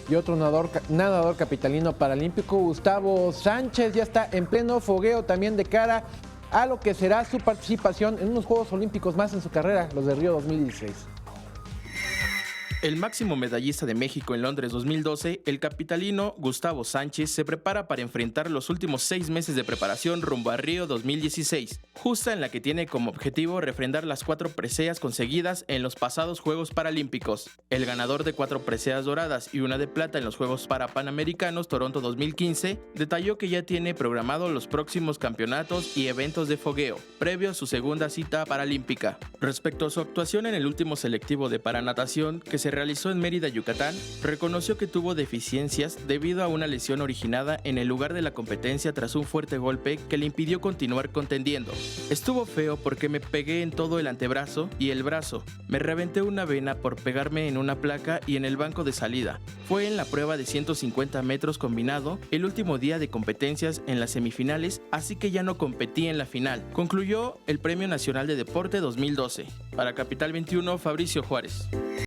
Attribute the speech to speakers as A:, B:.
A: Y otro nadador capitalino paralímpico, Gustavo Sánchez, ya está en pleno fogueo también de cara a lo que será su participación en unos Juegos Olímpicos más en su carrera, los de Río 2016.
B: El máximo medallista de México en Londres 2012, el capitalino Gustavo Sánchez, se prepara para enfrentar los últimos 6 meses de preparación rumbo a Río 2016, justa en la que tiene como objetivo refrendar las 4 preseas conseguidas en los pasados Juegos Paralímpicos. El ganador de 4 preseas doradas y una de plata en los Juegos Parapanamericanos Toronto 2015, detalló que ya tiene programado los próximos campeonatos y eventos de fogueo, previo a su segunda cita paralímpica. Respecto a su actuación en el último selectivo de paranatación, que se realizó en Mérida, Yucatán, reconoció que tuvo deficiencias debido a una lesión originada en el lugar de la competencia tras un fuerte golpe que le impidió continuar contendiendo. Estuvo feo porque me pegué en todo el antebrazo y el brazo. Me reventé una vena por pegarme en una placa y en el banco de salida. Fue en la prueba de 150 metros combinado, el último día de competencias en las semifinales, así que ya no competí en la final. Concluyó el Premio Nacional de Deporte 2012. Para Capital 21, Fabricio Juárez.